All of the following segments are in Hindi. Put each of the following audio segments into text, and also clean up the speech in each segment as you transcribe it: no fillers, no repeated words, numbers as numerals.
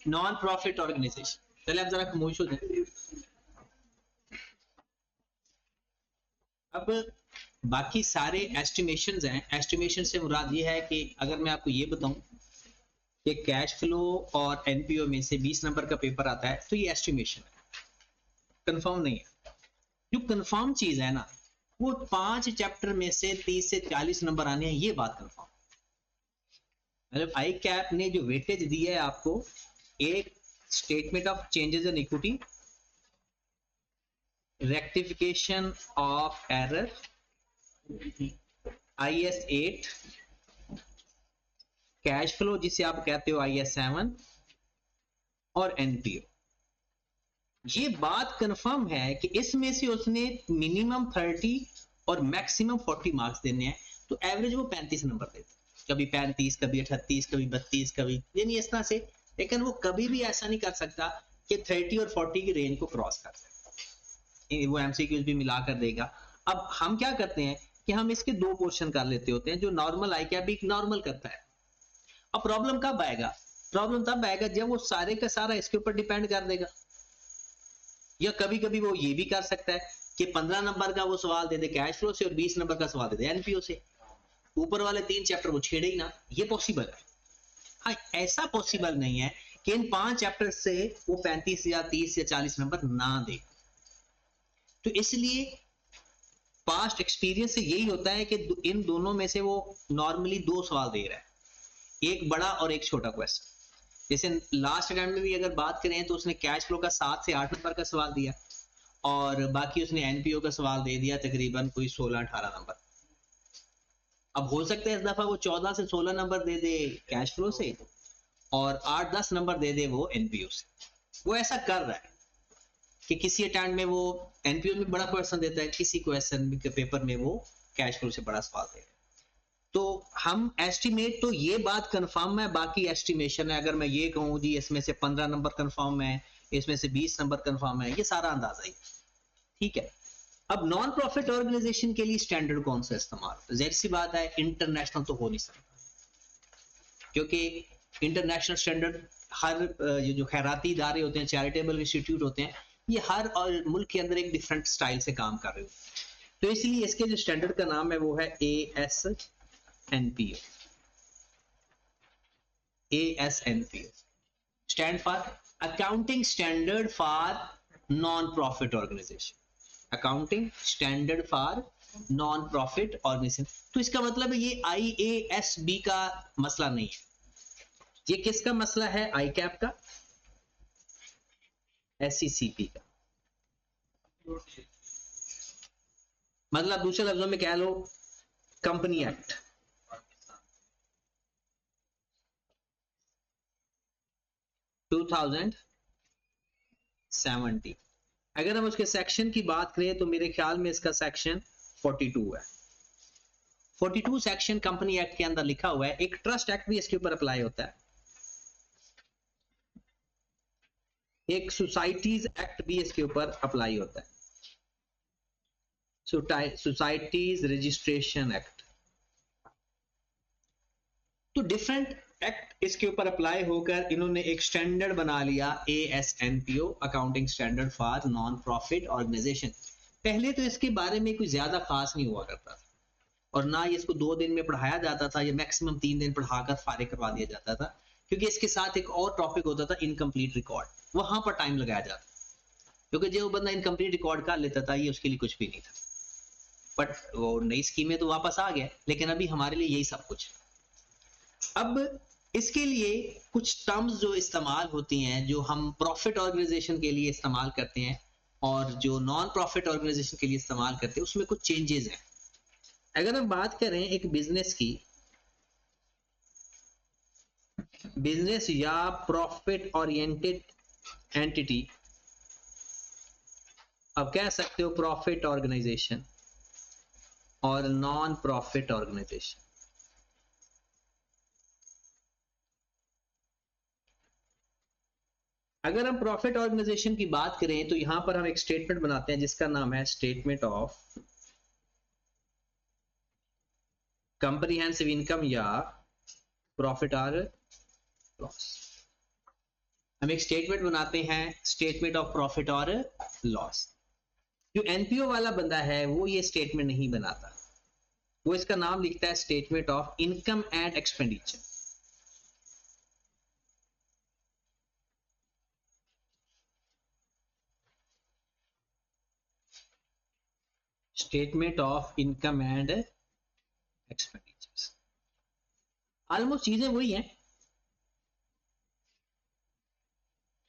नॉन प्रॉफिट ऑर्गेनाइजेशन, पहले आप जरा खामोश हो जाए। अब बाकी सारे एस्टिमेशंस हैं, एस्टिमेशन से मुराद ये है कि अगर मैं आपको ये बताऊं कि कैश फ्लो और एनपीओ में से 20 नंबर का पेपर आता है तो ये एस्टिमेशन है, कंफर्म नहीं है। जो कंफर्म चीज है ना, वो 5 चैप्टर में से 30 से 40 नंबर आने हैं, ये बात कंफर्म। मतलब आई कैप ने जो वेटेज दी है आपको, एक statement of changes in equity, rectification of error, IS 8, cash flow जिसे आप कहते हो IS 7 और एनपीओ। ये बात कंफर्म है कि इसमें से उसने मिनिमम 30 और मैक्सिमम 40 मार्क्स देने हैं, तो एवरेज वो 35 नंबर देते, कभी 35, कभी 38, कभी 32, कभी यानी इस तरह से। लेकिन वो कभी भी ऐसा नहीं कर सकता कि 30 और 40 की रेंज को क्रॉस कर सकता, वो एमसीक्यूज भी मिला कर देगा। अब हम क्या करते हैं कि हम इसके दो पोर्शन कर लेते होते हैं, जो नॉर्मल आई कैप भी नॉर्मल करता है। अब प्रॉब्लम कब आएगा? प्रॉब्लम तब आएगा जब वो सारे का सारा इसके ऊपर डिपेंड कर देगा। या कभी कभी वो ये भी कर सकता है कि 15 नंबर का वो सवाल दे दे कैश फ्लो से और 20 नंबर का सवाल दे दे एनपीओ से, ऊपर वाले 3 चैप्टर वो छेड़े ही ना। ये पॉसिबल है। हाँ, ऐसा पॉसिबल नहीं है कि इन 5 चैप्टर से वो 35 या 30 या 40 नंबर ना दे। तो इसलिए पास्ट एक्सपीरियंस से यही होता है कि इन दोनों में से वो नॉर्मली 2 सवाल दे रहा है, एक बड़ा और एक छोटा क्वेश्चन। जैसे लास्ट अटेम्प्ट में भी अगर बात करें तो उसने कैश फ्लो का 7 से 8 नंबर का सवाल दिया और बाकी उसने एनपीओ का सवाल दे दिया तकरीबन कोई 16-18 नंबर। अब हो सकता है इस दफा वो 14 से 16 नंबर दे दे कैश फ्लो से और 8-10 नंबर दे दे वो एनपीओ से। वो ऐसा कर रहा है कि किसी अटेम्प्ट में वो एनपीओ में बड़ा क्वेश्चन देता है, किसी क्वेश्चन के पेपर में वो कैश फ्लो से बड़ा सवाल दे रहा है। तो हम एस्टिमेट तो ये बात कंफर्म है, बाकी एस्टिमेशन है। अगर मैं ये कहूँ जी इसमें से 15 नंबर कंफर्म है, इसमें से 20 नंबर कंफर्म है, ये सारा अंदाजा ही, ठीक है। अब नॉन प्रॉफिट ऑर्गेनाइजेशन के लिए स्टैंडर्ड कौन सा इस्तेमाल? जाहिर सी बात है इंटरनेशनल तो हो नहीं सकता, क्योंकि इंटरनेशनल स्टैंडर्ड हर ये जो खैराती इदारे होते हैं, चैरिटेबल इंस्टीट्यूट होते हैं, ये हर और मुल्क के अंदर एक डिफरेंट स्टाइल से काम कर रहे होते हैं। तो इसलिए इसके जो स्टैंडर्ड का नाम है वो है ASNPO। ASNPO stand for Accounting Standard for Non-Profit Organization। Accounting standard for non profit organisation. तो इसका मतलब है ये IASB का मसला नहीं है, ये किसका मसला है? आई कैप का, SECP का। मतलब दूसरे लफ्जों में कह लो कंपनी एक्ट, (2017) अगर हम उसके सेक्शन की बात करें तो मेरे ख्याल में इसका सेक्शन 42 है। 42 सेक्शन कंपनी एक्ट के अंदर लिखा हुआ है। एक ट्रस्ट एक्ट भी इसके ऊपर अप्लाई होता है, एक सोसाइटीज एक्ट भी इसके ऊपर अप्लाई होता है, सोसाइटीज रजिस्ट्रेशन एक्ट। तो डिफरेंट एक्ट इसके ऊपर अप्लाई होकर इन्होंने एक स्टैंडर्ड बना लिया, ASNPO, accounting standard for non profit organisation. पहले तो इसके बारे में कोई ज्यादा खास नहीं हुआ करता था और ना ही इसको 2 दिन में पढ़ाया जाता था, या मैक्सिमम 3 दिन पढ़ाकर फारिग करवा दिया जाता था, क्योंकि इसके साथ एक और टॉपिक होता था इनकम्प्लीट रिकॉर्ड, वहां पर टाइम लगाया जाता, क्योंकि जो बंदा इनकम्प्लीट रिकॉर्ड कर लेता था ये उसके लिए कुछ भी नहीं था। बट वो नई स्कीमें तो वापस आ गया, लेकिन अभी हमारे लिए यही सब कुछ। अब इसके लिए कुछ टर्म्स जो इस्तेमाल होती हैं, जो हम प्रॉफिट ऑर्गेनाइजेशन के लिए इस्तेमाल करते हैं और जो नॉन प्रॉफिट ऑर्गेनाइजेशन के लिए इस्तेमाल करते हैं, उसमें कुछ चेंजेस हैं। अगर हम बात करें एक बिजनेस की, बिजनेस या प्रॉफिट ओरिएंटेड एंटिटी, अब कह सकते हो प्रॉफिट ऑर्गेनाइजेशन और नॉन प्रॉफिट ऑर्गेनाइजेशन। अगर हम प्रॉफिट ऑर्गेनाइजेशन की बात करें तो यहां पर हम एक स्टेटमेंट बनाते हैं जिसका नाम है स्टेटमेंट ऑफ कंप्रीहेंसिव इनकम या प्रॉफिट और लॉस। हम एक स्टेटमेंट बनाते हैं स्टेटमेंट ऑफ प्रॉफिट और लॉस। जो एनपीओ वाला बंदा है वो ये स्टेटमेंट नहीं बनाता, वो इसका नाम लिखता है statement of income and expenditure. Statement of income and expenditures, almost चीजें वही हैं।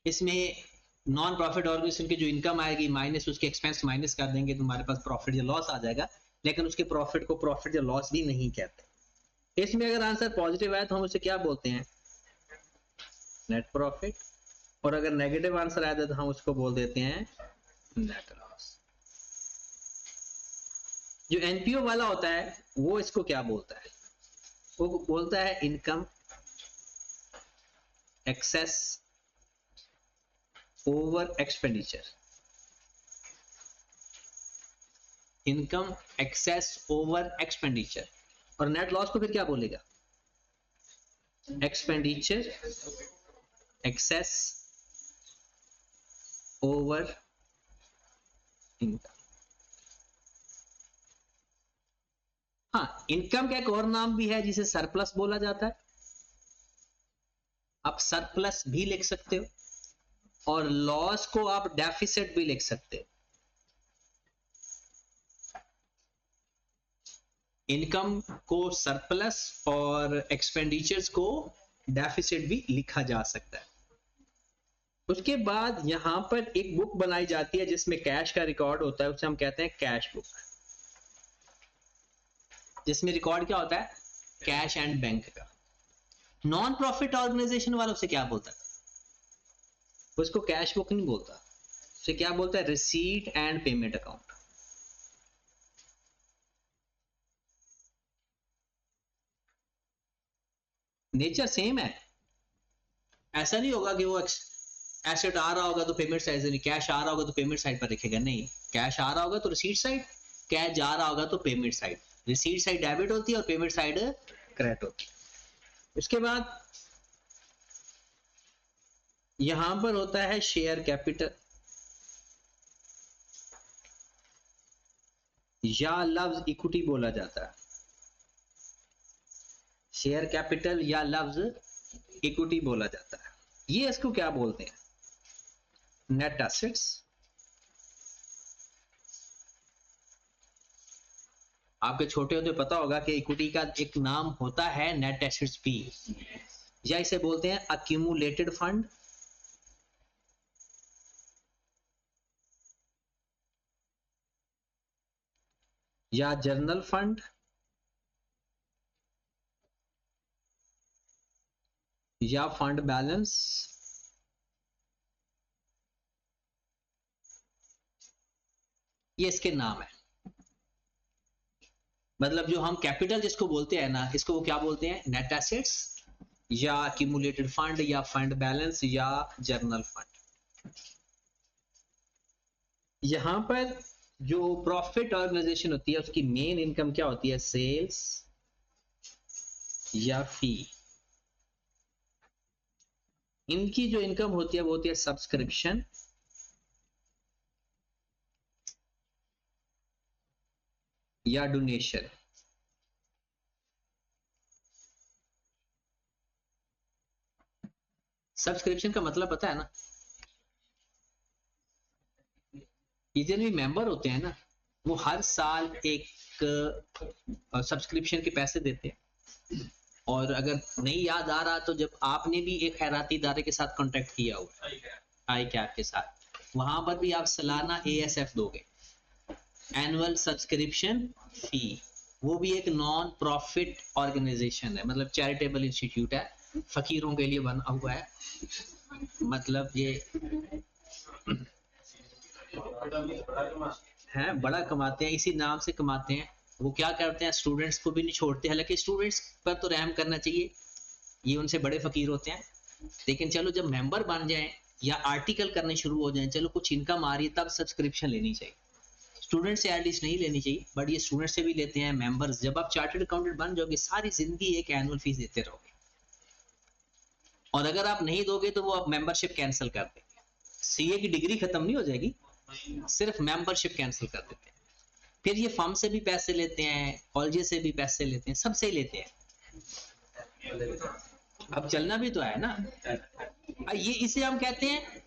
इसमें नॉन प्रॉफिट ऑर्गेनाइजेशन की जो इनकम आएगी माइनस उसके एक्सपेंस माइनस कर देंगे तो हमारे पास प्रॉफिट या लॉस आ जाएगा, लेकिन उसके प्रॉफिट को प्रॉफिट या लॉस भी नहीं कहते। इसमें अगर आंसर पॉजिटिव आए तो हम उसे क्या बोलते हैं, नेट प्रॉफिट, और अगर नेगेटिव आंसर आया तो हम उसको बोल देते हैं नेट लॉस। जो एनपीओ वाला होता है वो इसको क्या बोलता है, वो बोलता है income excess over expenditure, income excess over expenditure. और नेट लॉस को फिर क्या बोलेगा, एक्सपेंडिचर एक्सेस ओवर इनकम। हाँ, इनकम का एक और नाम भी है जिसे सरप्लस बोला जाता है, आप सरप्लस भी लिख सकते हो, और लॉस को आप डेफिसिट भी लिख सकते हो। इनकम को सरप्लस और एक्सपेंडिचर्स को डेफिसिट भी लिखा जा सकता है। उसके बाद यहां पर एक बुक बनाई जाती है जिसमें कैश का रिकॉर्ड होता है, उसे हम कहते हैं कैश बुक, जिसमें रिकॉर्ड क्या होता है, कैश एंड बैंक का। नॉन प्रॉफिट ऑर्गेनाइजेशन वाला उसे क्या बोलता है, उसको कैश बुक नहीं बोलता, उसे क्या बोलता है, receipt and payment account. Nature same है, ऐसा नहीं होगा कि वो एसेट आ रहा होगा तो पेमेंट साइड से नहीं, कैश आ रहा होगा तो पेमेंट साइड पर रखेगा, नहीं, कैश आ रहा होगा तो रिसीट साइड, कैश जा रहा होगा तो payment side. Receipt side debit होती है और पेमेंट साइड क्रेडिट होती है। उसके बाद यहां पर होता है शेयर कैपिटल, या लफ्ज इक्विटी बोला जाता है, शेयर कैपिटल या लफ्ज इक्विटी बोला जाता है। ये इसको क्या बोलते हैं, नेट एसेट्स। आपके छोटे होते पता होगा कि इक्विटी का एक नाम होता है नेट एसेट्स भी, या इसे बोलते हैं अक्यूमुलेटेड फंड, या जर्नल फंड, या फंड बैलेंस, ये इसके नाम है। मतलब जो हम कैपिटल जिसको बोलते हैं ना, इसको वो क्या बोलते हैं, नेट एसेट्स, या अक्यूमुलेटेड फंड, या फंड बैलेंस, या जर्नल फंड। यहां पर जो प्रॉफिट ऑर्गेनाइजेशन होती है उसकी मेन इनकम क्या होती है, सेल्स या फी। इनकी जो इनकम होती है वो होती है सब्सक्रिप्शन या डोनेशन। सब्सक्रिप्शन का मतलब पता है ना, जितने भी मेंबर होते हैं ना वो हर साल एक सब्सक्रिप्शन के पैसे देते हैं, और अगर नहीं याद आ रहा तो जब आपने भी एक खैराती इदारे के साथ कॉन्टेक्ट किया हुआ आई कैप के साथ, वहां पर भी आप सालाना ASF दोगे, एनुअल सब्सक्रिप्शन फी। वो भी एक नॉन प्रॉफिट ऑर्गेनाइजेशन है, मतलब चैरिटेबल इंस्टीट्यूट है, फकीरों के लिए बना हुआ है। मतलब ये हैं, बड़ा कमाते हैं, इसी नाम से कमाते हैं। वो क्या करते हैं, स्टूडेंट्स को भी नहीं छोड़ते, हालांकि स्टूडेंट्स पर तो रहम करना चाहिए, ये उनसे बड़े फकीर होते हैं। लेकिन चलो जब मेंबर बन जाएं या आर्टिकल करने शुरू हो जाए, चलो कुछ इनकम आ रही है, तब सब्सक्रिप्शन लेनी चाहिए। स्टूडेंट से एटलीस्ट नहीं लेनी चाहिए, बट ये स्टूडेंट से भी लेते हैं, मेंबर्स। जब आप चार्टर्ड अकाउंटेंट बन जाओगे, सारी जिंदगी एक एनुअल फीस देते रहोगे, और अगर आप नहीं दोगे तो वो आप मेंबरशिप कैंसिल कर देंगे। सीए की डिग्री खत्म नहीं हो जाएगी, सिर्फ मेंबरशिप कैंसिल कर देते हैं। फिर ये फर्म से भी पैसे लेते हैं, कॉलेज से भी पैसे लेते हैं, सबसे ही लेते हैं। अब चलना भी तो है ना, ये इसे हम कहते हैं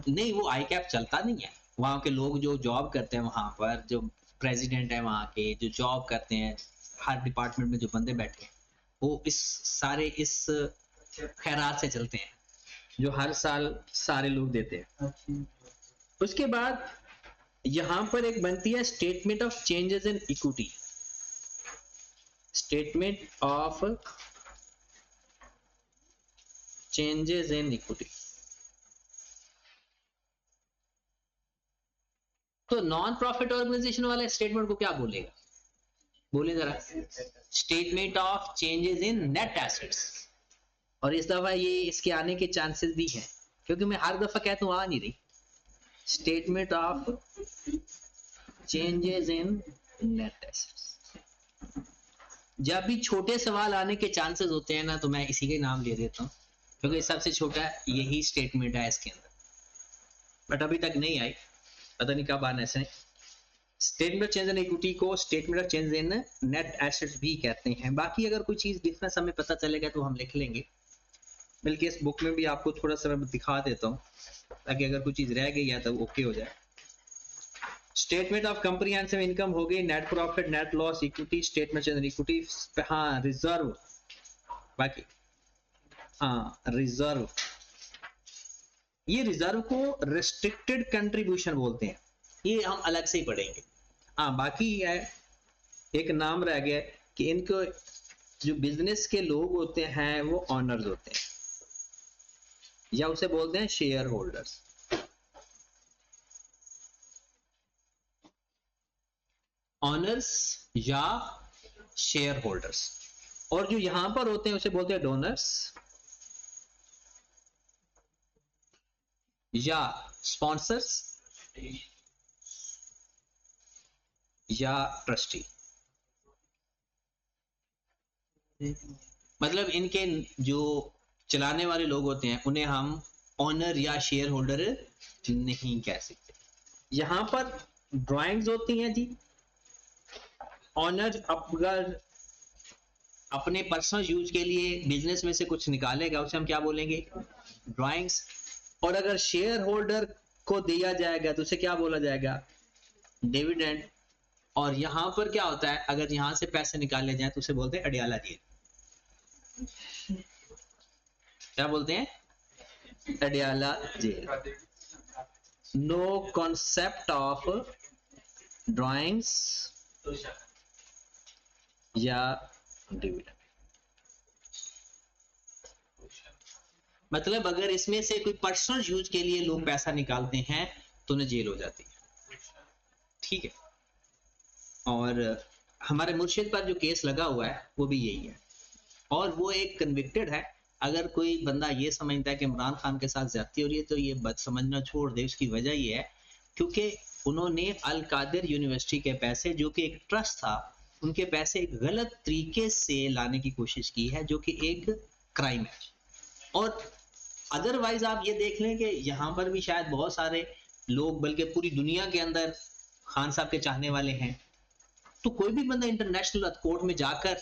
नहीं, वो आई कैप चलता नहीं है। वहां के लोग जो जॉब करते हैं, वहां पर जो प्रेसिडेंट है वहां के, जो जॉब करते हैं, हर डिपार्टमेंट में जो बंदे बैठे हैं, वो इस खैरात से चलते हैं, जो हर साल सारे लोग देते हैं। उसके बाद यहां पर एक बनती है statement of changes in equity. Statement of changes in equity. तो नॉन प्रॉफिट ऑर्गेनाइजेशन वाला स्टेटमेंट को क्या बोलेगा, बोले जरा। Statement of changes in net assets. और इस दफा ये इसके आने के चांसेस भी हैं, क्योंकि मैं हर दफा कहता हूं आ नहीं रही। Statement of changes in net assets. जब भी छोटे सवाल आने के चांसेस होते हैं ना, तो मैं इसी के नाम ले देता हूँ, क्योंकि सबसे छोटा यही स्टेटमेंट है इसके अंदर, बट अभी तक नहीं आई, पता नहीं कब आना है। Statement of change in equity को statement of change in net assets भी कहते हैं। बाकी अगर कोई चीज डिफरेंस हमें पता चलेगा तो हम लिख लेंगे, बल्कि इस बुक में भी आपको थोड़ा सा मैं दिखा देता हूँ, ताकि अगर कोई चीज रह गई है तो ओके हो जाए। स्टेटमेंट ऑफ कंप्रीहेंसिव इनकम हो गई, net profit, net loss, equity, statement change in equity. हाँ रिजर्व, बाकी हाँ रिजर्व, ये रिजर्व को रिस्ट्रिक्टेड कंट्रीब्यूशन बोलते हैं, ये हम अलग से ही पढ़ेंगे। हाँ बाकी है एक नाम रह गया कि इनको जो बिजनेस के लोग होते हैं वो ऑनर्स होते हैं, या उसे बोलते हैं शेयर होल्डर्स। ऑनर्स या शेयर होल्डर्स। और जो यहां पर होते हैं उसे बोलते हैं डोनर्स या स्पॉन्सर्स या ट्रस्टी। मतलब इनके जो चलाने वाले लोग होते हैं उन्हें हम ऑनर या शेयर होल्डर नहीं कह सकते। यहां पर ड्राइंग्स होती हैं जी। ऑनर अगर अपने पर्सनल यूज के लिए बिजनेस में से कुछ निकालेगा उसे हम क्या बोलेंगे, ड्राइंग्स। और अगर शेयर होल्डर को दिया जाएगा तो उसे क्या बोला जाएगा, डिविडेंड। और यहां पर क्या होता है, अगर यहां से पैसे निकाले जाए तो उसे बोलते हैं अडियाला जेल। क्या बोलते हैं, Adiala jail. No concept of drawings या डिविडेंड। मतलब अगर इसमें से कोई पर्सनल यूज के लिए लोग पैसा निकालते हैं तो उन्हें जेल हो जाती है, ठीक है। और हमारे मुर्शिद पर जो केस लगा हुआ है वो भी यही है, और वो एक कन्विक्टेड है। अगर कोई बंदा ये समझता है कि इमरान खान के साथ ज्यादती हो रही है तो ये बद समझना छोड़ दे। उसकी वजह ये है क्योंकि उन्होंने अल कादिर यूनिवर्सिटी के पैसे, जो कि एक ट्रस्ट था, उनके पैसे एक गलत तरीके से लाने की कोशिश की है, जो कि एक क्राइम है। और अदरवाइज आप ये देख लें कि यहाँ पर भी शायद बहुत सारे लोग, बल्कि पूरी दुनिया के अंदर खान साहब के चाहने वाले हैं, तो कोई भी बंदा इंटरनेशनल कोर्ट में जाकर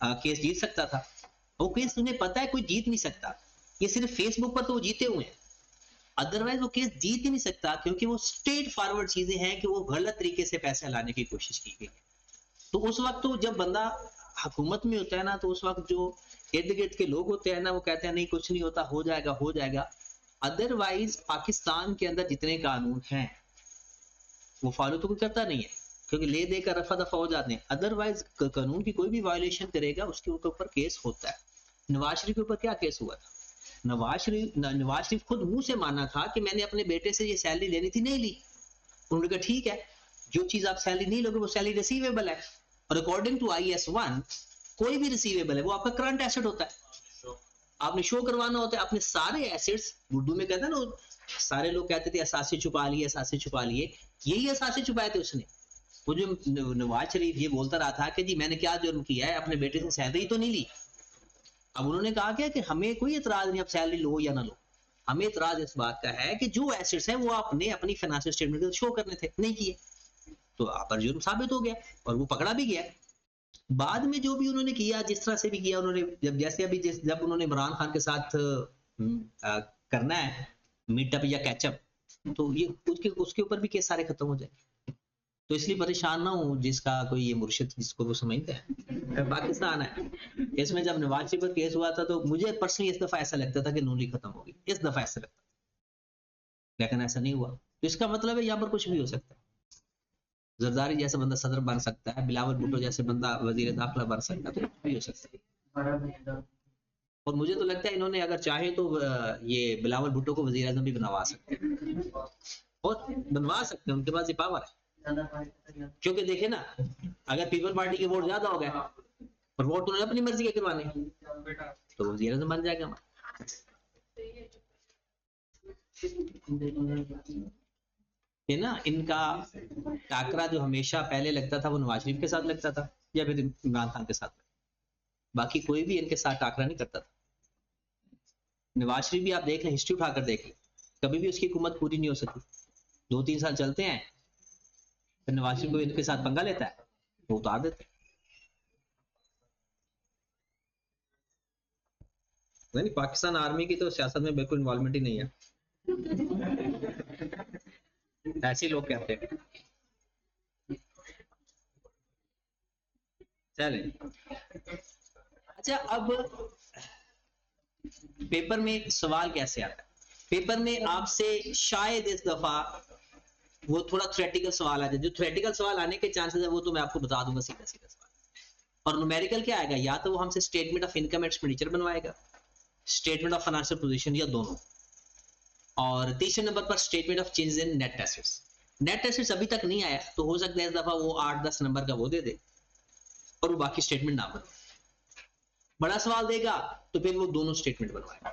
केस जीत सकता था। वो केस उन्हें पता है कोई जीत नहीं सकता, ये सिर्फ फेसबुक पर तो वो जीते हुए हैं, अदरवाइज वो केस जीत ही नहीं सकता, क्योंकि वो स्ट्रेट फॉरवर्ड चीजें हैं कि वो गलत तरीके से पैसे लाने की कोशिश की गई। तो उस वक्त तो जब बंदा हुकूमत में होता है ना, तो उस वक्त जो इर्द गिर्द के लोग होते हैं ना, वो कहते हैं नहीं कुछ नहीं होता, हो जाएगा हो जाएगा। अदरवाइज पाकिस्तान के अंदर जितने कानून हैं वो फॉलो तो कोई करता नहीं है, क्योंकि ले देकर रफा दफा हो जाते हैं। अदरवाइज कानून की कोई भी वायलेशन करेगा उसके ऊपर केस होता है। नवाज शरीफ के ऊपर क्या केस हुआ था, नवाज शरीफ खुद मुंह से माना था कि मैंने अपने बेटे से ये सैलरी लेनी थी, नहीं ली। उन्होंने कहा ठीक है, जो चीज आप सैलरी नहीं लोगे वो सैलरी रिसीवेबल है, और अकॉर्डिंग टू IAS 1 कोई भी रिसीवेबल है वो आपका करंट एसेट होता है। आपने शो करवाना होता है अपने सारे एसेट्स, उर्दू में कहते हैं ना, सारे लोग कहते थे असासे छुपा लिए, असासे छुपा लिए, यही असासे छुपाए थे उसने। वो जो नवाज शरीफ ये बोलता रहा था कि जी मैंने क्या जुर्म किया है, अपने बेटे से सैलरी तो नहीं ली। अब उन्होंने कहा क्या कि हमें कोई एतराज नहीं, अब सैलरी लो या ना लो, हमें एतराज इस बात का है कि जो एसेट्स हैं वो आपने अपनी फाइनेंशियल स्टेटमेंट में शो करने थे, नहीं किए, तो आप पर जुर्म साबित हो गया और वो पकड़ा भी गया। बाद में जो भी उन्होंने किया, जिस तरह से भी किया उन्होंने, जब जैसे अभी जब उन्होंने इमरान खान के साथ करना है मीटअप या कैचअप, तो ये उसके ऊपर भी केस सारे खत्म हो जाए। तो इसलिए परेशान ना हूँ जिसका कोई ये मुर्शिद जिसको वो समझते हैं, पाकिस्तान है। इसमें जब नवाज शरीफ पर केस हुआ था तो मुझे पर्सनली इस दफा ऐसा लगता था कि नून लीग खत्म होगी, इस दफा ऐसा लगता, लेकिन ऐसा नहीं हुआ। तो इसका मतलब है यहाँ पर कुछ भी हो सकता है। जरदारी जैसा बंदा सदर बन सकता है, बिलावल भुट्टो जैसे बंदा वजीर दाखिला बन सकता है, तो कुछ भी हो सकता है। और मुझे तो लगता है इन्होंने अगर चाहे तो ये बिलावल भुट्टो को वजीर आजम भी बनवा सकते हैं, और बनवा सकते हैं, उनके पास ये पावर है। क्योंकि देखे ना, अगर पीपल पार्टी के वोट ज्यादा हो गए और वोट तो उन्होंने अपनी मर्जी के करवाने, तो वजीर आजम बन जाएगा हमारा। है ना, इनका टाकरा जो हमेशा पहले लगता था वो नवाज शरीफ के साथ लगता था या फिर इमरान खान के साथ, बाकी कोई भी इनके साथ टाकरा नहीं करता था। नवाज शरीफ भी आप देख लें, हिस्ट्री उठाकर देख लें, कभी भी उसकी हुकूमत पूरी नहीं हो सकी, 2-3 साल चलते हैं, फिर नवाज शरीफ को इनके साथ पंगा लेता है, वो उतार देते हैं। नहीं, पाकिस्तान आर्मी की तो सियासत में बिल्कुल इन्वॉल्वमेंट ही नहीं है, ऐसे लोग कहते हैं। चले, अच्छा अब पेपर में सवाल कैसे आता है, पेपर में आपसे शायद इस दफा वो थोड़ा थ्योरेटिकल सवाल आ जाए, जो थ्योरेटिकल सवाल आने के चांसेस है वो तो मैं आपको बता दूंगा सीधा सीधा सवाल। और न्यूमेरिकल क्या आएगा, या तो वो हमसे statement of income and expenditure बनवाएगा, स्टेटमेंट ऑफ फाइनेंशियल पोजीशन, या दोनों। और तीसरे नंबर पर statement of changes in net assets. Net assets अभी तक नहीं आया, तो हो सकता है इस दफा वो 8-10 नंबर का वो दे दे और वो बाकी स्टेटमेंट ना बने। बड़ा सवाल देगा तो फिर वो दोनों स्टेटमेंट बनवाएगा,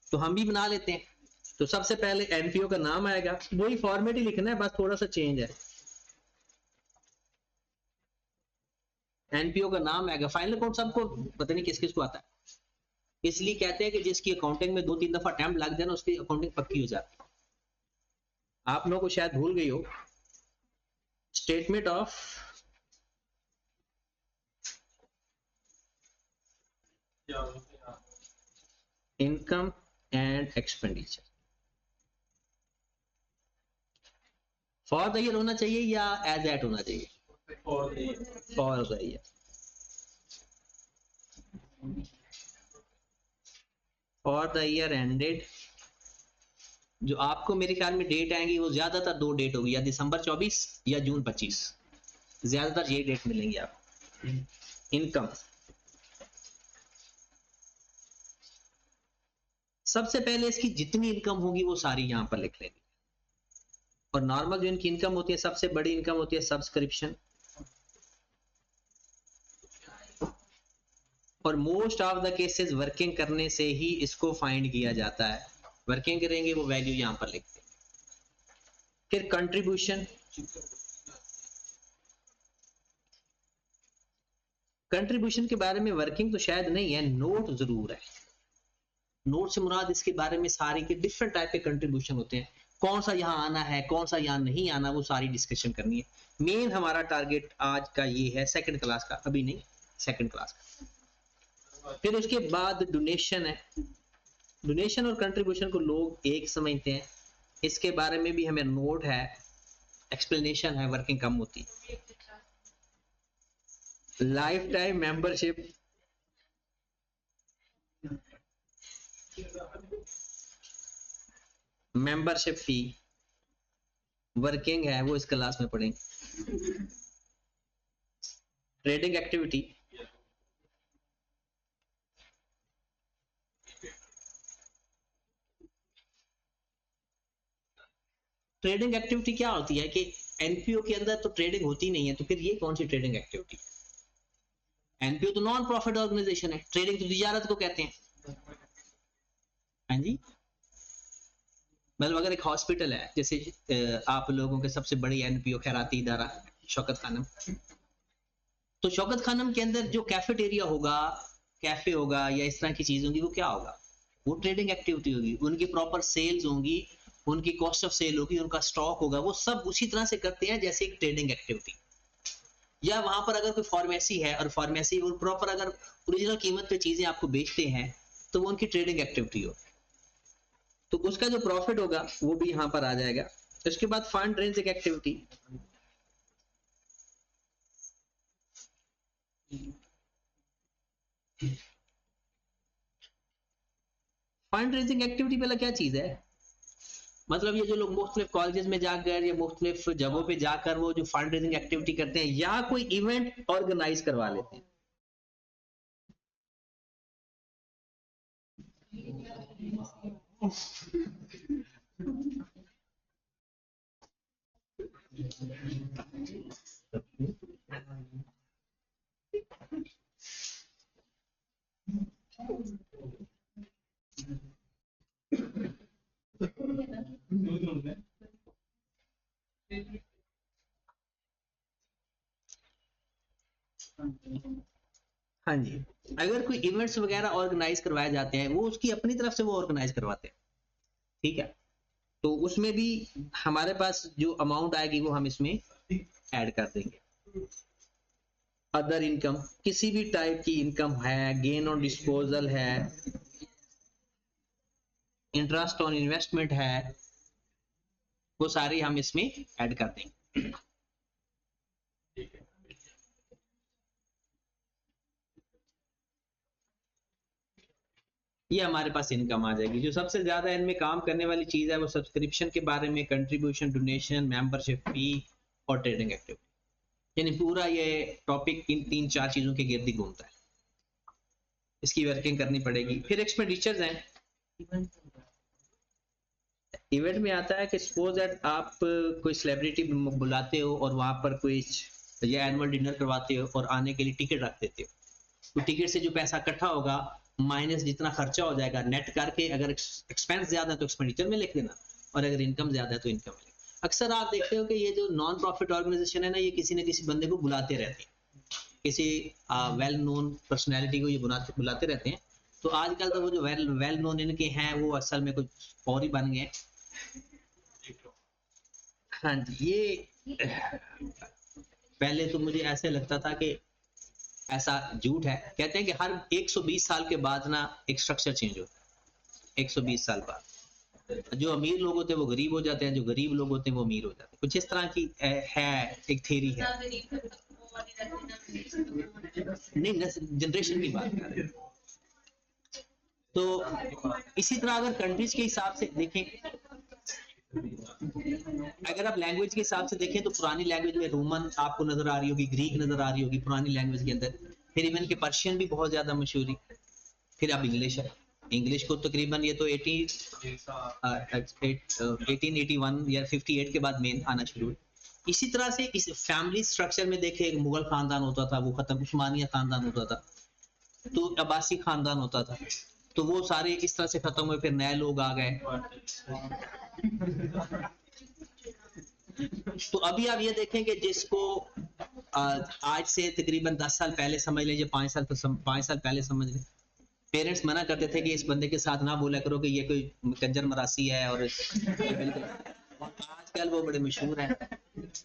तो हम भी बना लेते हैं। तो सबसे पहले एनपीओ का नाम आएगा, वही फॉर्मेट ही लिखना है, बस थोड़ा सा चेंज है। एनपीओ का नाम आएगा, फाइनल अकाउंट सबको पता नहीं किस किस को आता है, इसलिए कहते हैं कि जिसकी अकाउंटिंग में 2-3 दफा अटेम्प्ट लग जाए ना, उसकी अकाउंटिंग पक्की हो जाती है। आप लोगों को शायद भूल गई हो, statement of income and expenditure for the year होना चाहिए या एज एट होना चाहिए, for the year, for the year ended. जो आपको मेरे ख्याल में डेट आएंगी वो ज्यादातर 2 डेट होगी, या दिसंबर 24 या जून 25, ज्यादातर ये डेट मिलेंगी आपको। इनकम सबसे पहले इसकी जितनी इनकम होगी वो सारी यहां पर लिख लेंगे, और नॉर्मल जो इनकी इनकम होती है, सबसे बड़ी इनकम होती है सब्सक्रिप्शन, और most of the cases working करने से ही इसको फाइंड किया जाता है, वर्किंग करेंगे वो वैल्यू यहां पर लिखते हैं। फिर कंट्रीब्यूशन, कंट्रीब्यूशन के बारे में वर्किंग तो शायद नहीं है, नोट जरूर है। नोट से मुराद इसके बारे में सारे के डिफरेंट टाइप के कंट्रीब्यूशन होते हैं, कौन सा यहाँ आना है, कौन सा यहाँ नहीं आना, वो सारी डिस्कशन करनी है। मेन हमारा टारगेट आज का ये है, सेकंड क्लास का, अभी नहीं, सेकंड क्लास का। फिर उसके बाद डोनेशन है, डोनेशन और कंट्रीब्यूशन को लोग एक समझते हैं, इसके बारे में भी हमें नोट है, एक्सप्लेनेशन है, वर्किंग कम होती है। Life time membership, membership fee, working है वो इस क्लास में पढ़ेंगे। ट्रेडिंग एक्टिविटी, ट्रेडिंग एक्टिविटी क्या होती है कि एनपीओ के अंदर तो ट्रेडिंग होती नहीं है, तो फिर ये कौन सी ट्रेडिंग एक्टिविटी, एनपीओ तो नॉन प्रॉफिट ऑर्गेनाइजेशन है, ट्रेडिंग तो तिजारत को कहते हैं। हाँ जी, मतलब अगर एक हॉस्पिटल है, जैसे आप लोगों के सबसे बड़ी एनपीओ खैराती इदारा शौकत खानम, तो शौकत खानम के अंदर जो कैफेटेरिया होगा, कैफे होगा या इस तरह की चीज होगी, वो क्या होगा? वो ट्रेडिंग एक्टिविटी होगी, उनकी प्रॉपर सेल्स होंगी, उनकी कॉस्ट ऑफ सेल होगी, उनका स्टॉक होगा, वो सब उसी तरह से करते हैं जैसे एक ट्रेडिंग एक्टिविटी। या वहां पर अगर कोई फार्मेसी है और फार्मेसी वो प्रॉपर अगर ओरिजिनल कीमत पे चीजें आपको बेचते हैं, तो वो उनकी ट्रेडिंग एक्टिविटी हो, तो उसका जो प्रॉफिट होगा वो भी यहां पर आ जाएगा। उसके बाद fund raising activity, fund raising activity पहले क्या चीज है? मतलब ये जो लोग मुख्तलिफ कॉलेजेस में जाकर या मुख्तलिफ जगहों पे जाकर वो जो फंड रेजिंग एक्टिविटी करते हैं या कोई इवेंट ऑर्गेनाइज करवा लेते हैं। हाँ जी, अगर कोई इवेंट्स वगैरह ऑर्गेनाइज करवाए जाते हैं, वो उसकी अपनी तरफ से वो ऑर्गेनाइज करवाते हैं, ठीक है, तो उसमें भी हमारे पास जो अमाउंट आएगी वो हम इसमें ऐड कर देंगे। अदर इनकम, किसी भी टाइप की इनकम है, गेन ऑन डिस्पोजल है, इंटरेस्ट ऑन इन्वेस्टमेंट है, वो सारी हम इसमें ऐड कर देंगे। ये हमारे पास इनकम आ जाएगी। जो सबसे ज्यादा इनमें काम करने वाली चीज है वो सब्सक्रिप्शन के बारे में, कंट्रीब्यूशन, डोनेशन, मेंबरशिप फी और ट्रेडिंग एक्टिविटी, यानी पूरा ये टॉपिक इन 3-4 चीजों के गिर्द ही घूमता है। इसकी वर्किंग करनी पड़ेगी। फिर एक्सपेंडिचर्स हैं। इवेंट में आता है कि सपोज दैट आप कोई सेलिब्रिटी बुलाते हो और वहां पर कोई या एनुअल डिनर करवाते हो और आने के लिए टिकट रख देते हो, तो टिकट से जो पैसा इकट्ठा होगा माइनस जितना खर्चा हो जाएगा नेट करके, अगर एक्सपेंस ज्यादा है तो एक्सपेंडिचर में लिख देना, और अगर इनकम ज्यादा है तो इनकम में लिख। अक्सर आप देखते हो कि ये जो नॉन प्रॉफिट ऑर्गेनाइजेशन है ना, ये किसी न किसी बंदे को बुलाते रहते हैं, किसी वेल नोन पर्सनैलिटी को ये बुलाते रहते हैं। तो आजकल तो वो जो वेल नोन इनके हैं वो असल में कुछ और ही बन गए। हाँ जी, ये पहले तो मुझे ऐसे लगता था कि ऐसा झूठ है। कहते हैं कि हर 120 साल के बाद ना एक स्ट्रक्चर चेंज होता है। 120 साल बाद जो अमीर लोग होते हैं वो गरीब हो जाते हैं, जो गरीब लोग होते हैं वो अमीर हो जाते हैं। कुछ इस तरह की है, एक थ्योरी है। नहीं, जनरेशन की बात कर रहे हैं। तो इसी तरह अगर कंट्रीज के हिसाब से देखें, अगर आप लैंग्वेज के हिसाब से देखें तो पुरानी लैंग्वेज में रोमन आपको नजर आ रही होगी, ग्रीक नजर आ रही होगी पुरानी लैंग्वेज के अंदर। फिर इवन के पर्शियन भी बहुत ज्यादा मशहूरी। फिर अब इंग्लिश है। इंग्लिश को तकरीबन ये तो 1881 या 58 के बाद मेन आना शुरू हुई। इसी तरह से इस फैमिली स्ट्रक्चर में देखे, एक मुगल खानदान होता था, वो खत्म, उस्मानिया खानदान होता था, तो अब्बासी खानदान होता था, तो वो सारे इस तरह से खत्म हुए, फिर नए लोग आ गए। तो अभी आप ये देखें कि जिसको आज से तकरीबन 10 साल पहले समझ लीजिए, 5 साल पहले समझ लें, पेरेंट्स मना करते थे कि इस बंदे के साथ ना बोला करो कि ये कोई कंजर मरासी है, और आजकल वो बड़े मशहूर हैं।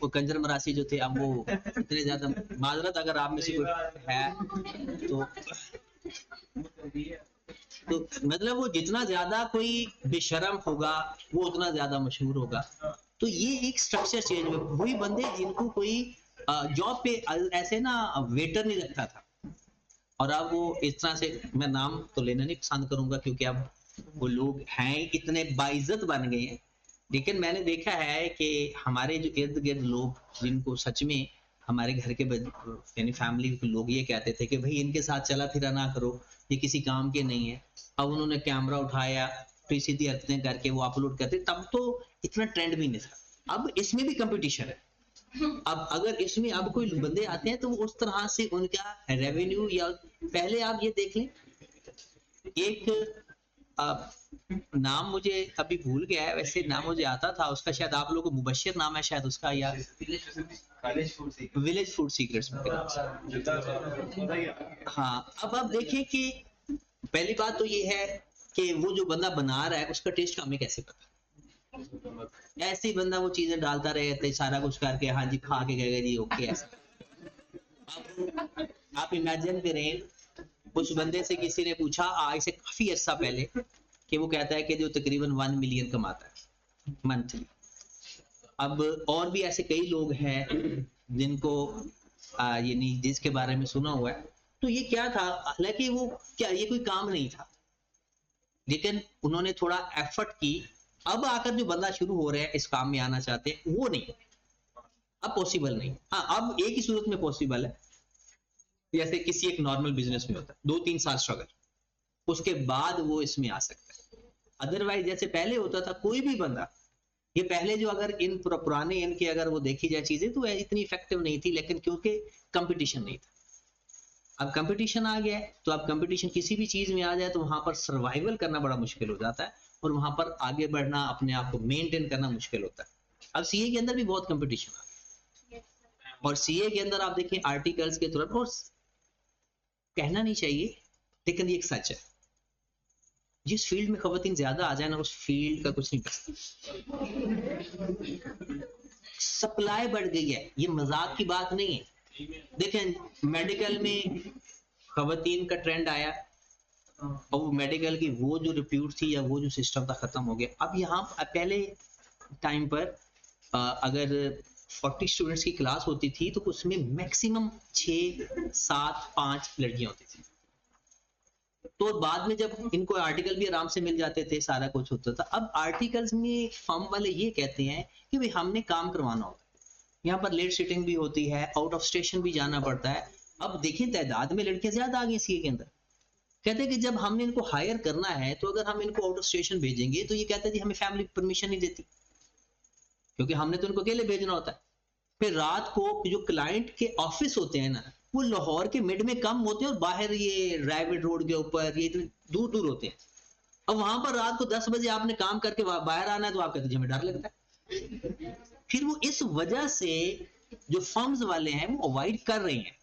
वो कंजर मरासी जो थे, अब वो इतने ज्यादा, माजरत अगर आप में से कोई है तो मतलब वो जितना ज्यादा कोई बेशरम होगा वो उतना ज्यादा मशहूर होगा। तो ये एक स्ट्रक्चर चेंज हुआ। वही बंदे जिनको कोई जॉब पे ऐसे ना वेटर नहीं रखता था, और अब वो इस तरह से, मैं नाम तो लेना नहीं पसंद करूंगा क्योंकि अब वो लोग हैं इतने बाइज्जत बन गए हैं। लेकिन मैंने देखा है कि हमारे जो इर्द गिर्द लोग, जिनको सच में हमारे घर के यानी फैमिली के लोग ये कहते थे कि भाई इनके साथ चला फिरा ना करो, ये किसी काम के नहीं है। अब उन्होंने कैमरा उठाया, फिर सीधी हरकतें करके वो अपलोड करते, तब तो इतना ट्रेंड भी नहीं था। अब इसमें भी कंपटीशन है। अब अगर इसमें अब कोई बंदे आते हैं तो उस तरह से उनका रेवेन्यू, या पहले आप ये देख लें, एक नाम मुझे अभी भूल गया है, वैसे नाम मुझे आता था उसका, शायद आप लोगों को मुबशिर नाम है शायद उसका, या विलेज फूड सीक्रेट्स में। हाँ, अब आप देखिए कि पहली बात तो ये है कि वो जो बंदा बना रहा है उसका टेस्ट हमें कैसे पता। ऐसे ही बंदा वो चीजें डालता रहता सारा कुछ करके, हाँ जी खा के गएगा जी ओके ऐसा। आप इमेजिन करें, उस बंदे से किसी ने पूछा आज से काफी अर्सा पहले, कि वो कहता है कि जो तकरीबन 1 मिलियन कमाता है मंथली। अब और भी ऐसे कई लोग हैं जिनको यानी जिसके बारे में सुना हुआ है। तो ये क्या था, हालांकि वो क्या ये कोई काम नहीं था, लेकिन उन्होंने थोड़ा एफर्ट की। अब आकर जो बंदा शुरू हो रहा है इस काम में आना चाहते हैं, वो नहीं, अब पॉसिबल नहीं। हाँ, अब एक ही सूरत में पॉसिबल है, जैसे किसी एक नॉर्मल बिजनेस में होता है 2-3 साल स्ट्रगल, उसके बाद वो इसमें आ सकता है। अदरवाइज जैसे पहले होता था कोई भी बंदा, ये पहले जो अगर इन पुराने इनके अगर वो देखी जाए चीजें तो इतनी इफेक्टिव नहीं थी, लेकिन क्योंकि कंपटीशन नहीं था। अब कंपटीशन आ गया है, तो अब कंपटीशन किसी भी चीज में आ जाए तो वहां पर सर्वाइवल करना बड़ा मुश्किल हो जाता है, और वहां पर आगे बढ़ना, अपने आप को मेंटेन करना मुश्किल होता है। अब सीए के अंदर भी बहुत कंपटीशन आ गया, और सीए के अंदर आप देखें आर्टिकल्स के तुरंत, और कहना नहीं चाहिए लेकिन ये एक सच है, जिस फील्ड में खवातीन ज्यादा आ जाए ना उस फील्ड का कुछ नहीं बचता। सप्लाई बढ़ गई है, ये मजाक की बात नहीं है। देखें मेडिकल में खवातीन का ट्रेंड आया, और वो मेडिकल की वो जो रिप्यूट थी या वो जो सिस्टम था खत्म हो गया। अब यहाँ पहले टाइम पर अगर 40 स्टूडेंट्स की क्लास होती थी तो उसमें मैक्सिमम 6, 7, 5 लड़कियां होती थी। तो बाद में जब इनको आर्टिकल भी आराम से मिल जाते थे, सारा कुछ होता था। अब आर्टिकल्स में फर्म वाले ये कहते हैं कि भाई हमने काम करवाना होता है, यहाँ पर लेट सीटिंग भी होती है, आउट ऑफ स्टेशन भी जाना पड़ता है। अब देखिए तादाद में लड़कियां ज्यादा आ गई सीए के अंदर। कहते हैं कि जब हमने इनको हायर करना है तो अगर हम इनको आउट ऑफ स्टेशन भेजेंगे तो ये कहते हैं जी हमें फैमिली परमिशन नहीं देती, क्योंकि हमने तो इनको अकेले भेजना होता है। फिर रात को जो क्लाइंट के ऑफिस होते हैं ना, वो लाहौर के मिड में कम होते हैं और बाहर ये रायविड रोड के ऊपर ये दूर दूर होते हैं। अब वहां पर रात को 10 बजे आपने काम करके बाहर आना है तो आप कहते हैं हमें डर लगता है। फिर वो इस वजह से जो फर्म्स वाले हैं वो अवॉइड कर रहे हैं।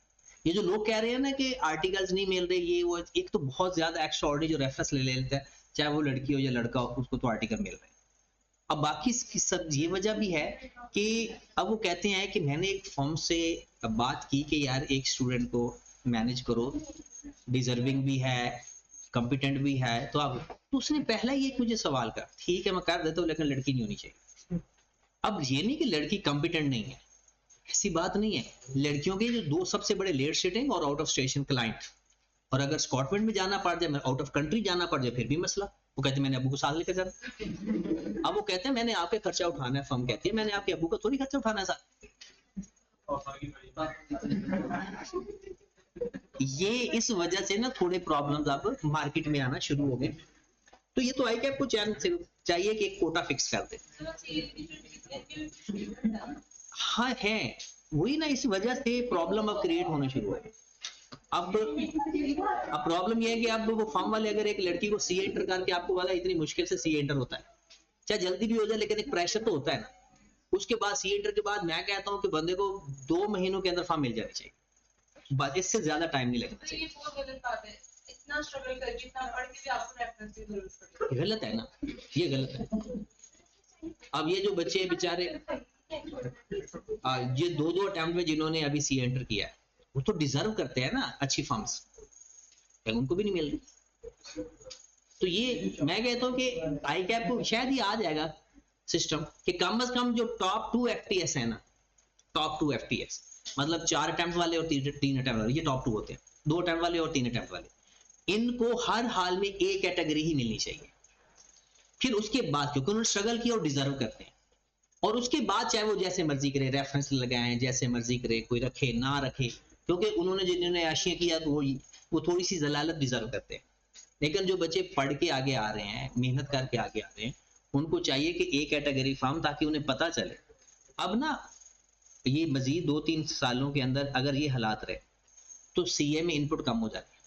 ये जो लोग कह रहे हैं ना कि आर्टिकल्स नहीं मिल रहे, ये वो, एक तो बहुत ज्यादा एक्स्ट्रा ऑर्डिनरी जो रेफरेंस ले लेता है, चाहे वो लड़की हो या लड़का हो, उसको तो आर्टिकल मिल रहे हैं। अब बाकी सब ये वजह भी है कि अब वो कहते हैं कि मैंने एक फर्म से बात की कि यार एक स्टूडेंट को मैनेज करो, डिजर्विंग भी है, कॉम्पिटेंट भी है, तो अब तो उसने पहला ही एक मुझे सवाल करा, ठीक है मैं कर देता हूँ लेकिन लड़की नहीं होनी चाहिए। अब ये नहीं कि लड़की कॉम्पिटेंट नहीं है, ऐसी बात नहीं है। लड़कियों के जो 2 सबसे बड़े लेट सिटिंग और आउट ऑफ स्टेशन क्लाइंट, और अगर स्कॉटलैंड में जाना पड़ जाए, आउट ऑफ कंट्री जाना पड़ जाए, फिर भी मसला। वो कहते हैं मैंने अबू को साथ लेकर जाना। अब वो कहते हैं मैंने आपके खर्चा उठाना है, फर्म कहती है मैंने आपके अबू का थोड़ी खर्चा उठाना है साथ। ये इस वजह से ना थोड़े प्रॉब्लम्स अब मार्केट में आना शुरू हो गए। तो ये तो आई कैप को चाहिए कि एक कोटा फिक्स कर दे। हाँ है, वही ना, इस वजह से प्रॉब्लम अब क्रिएट होना शुरू हो गए। अब प्रॉब्लम यह है कि अब वो फॉर्म वाले अगर एक लड़की को सी एंटर करके, आपको वाला इतनी मुश्किल से सी एंटर होता है, चाहे जल्दी भी हो जाए लेकिन एक प्रेशर तो होता है ना। उसके बाद सी एंटर के बाद मैं कहता हूँ कि बंदे को 2 महीनों के अंदर फॉर्म मिल जानी चाहिए, बस इससे ज्यादा टाइम नहीं लगना चाहिए। इतना स्ट्रगल करके इतना पढ़ के भी आपको रेफरेंस की जरूरत पड़ती है, गलत है ना, ये गलत है। अब ये जो बच्चे बेचारे ये 2 अटेम्प्ट में जिन्होंने अभी सी एंटर किया है, वो तो डिजर्व करते हैं ना अच्छी फॉर्म्स, उनको भी नहीं मिल रही। तो ये मैं कहता हूँ कि आई कैप को शायद ही आ जाएगा सिस्टम कि कम से कम जो टॉप 2 एफटीएस है ना, टॉप 2 एफटीएस मतलब 4 अटेम्प्ट वाले और 3 अटेम्प्ट वाले, ये टॉप 2 होते हैं, 2 अटेम्प्ट वाले और 3 अटेम्प्ट वाले, इनको हर हाल में एक कैटेगरी ही मिलनी चाहिए। फिर उसके बाद क्योंकि उन्होंने स्ट्रगल किया और डिजर्व करते हैं, और उसके बाद चाहे वो जैसे मर्जी करे, रेफरेंस लगाएं जैसे मर्जी करे, कोई रखे ना रखे, क्योंकि उन्होंने जिन्होंने आशिया किया तो वो थोड़ी सी जलालत डिजर्व करते हैं। लेकिन जो बच्चे पढ़ के आगे आ रहे हैं, मेहनत करके आगे आ रहे हैं, उनको चाहिए कि एक कैटेगरी फॉर्म, ताकि उन्हें पता चले। अब ना ये मजीद 2-3 सालों के अंदर अगर ये हालात रहे तो सीए में इनपुट कम हो जाती है,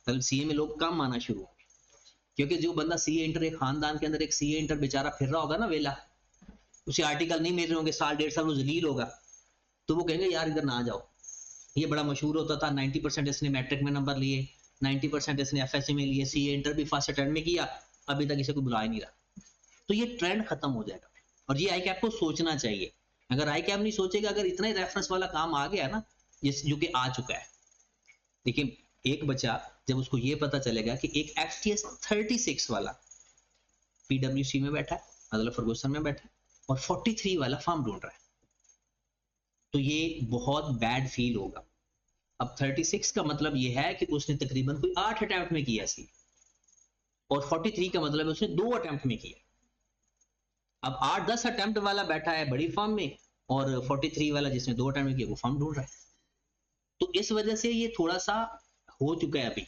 मतलब सीए में लोग कम आना शुरू होंगे। क्योंकि जो बंदा सीए इंटर, एक खानदान के अंदर एक सीए इंटर बेचारा फिर रहा होगा ना वेला, उसे आर्टिकल नहीं मिल रहे होंगे, साल 1.5 साल वो जलील होगा, तो वो कहेंगे यार इधर ना आ जाओ। ये बड़ा मशहूर होता था, 90% इसने मैट्रिक में नंबर लिए, 90% इसने एफएससी में लिए, सीए इंटर भी फर्स्ट अटेम्प्ट में किया, अभी तक इसे कोई बुला ही नहीं रहा। तो ये ट्रेंड खत्म हो जाएगा, और ये आई कैप को सोचना चाहिए। अगर आई कैप नहीं सोचेगा, अगर इतना ही रेफरेंस वाला काम आ गया ना, जो कि आ चुका है, देखिए एक बच्चा जब उसको ये पता चलेगा कि एक एफटीएस 36 वाला पीडब्ल्यूसी में बैठा है, मतलब फर्गूसन में बैठा है, और 43 वाला फॉर्म ढूंढ रहा है, तो ये बहुत बैड फील होगा। अब 36 का मतलब ये है कि उसने तकरीबन कोई 8 अटेम्प्ट में किया सी, और 43 का मतलब उसने 2 अटेम्प्ट में किया। अब 8-10 अटेम्प्ट वाला बैठा है बड़ी फॉर्म में, और 43 वाला जिसने 2 अटेम्प्ट में किया वो फॉर्म ढूंढ रहा है। तो इस वजह से ये थोड़ा सा हो चुका है अभी,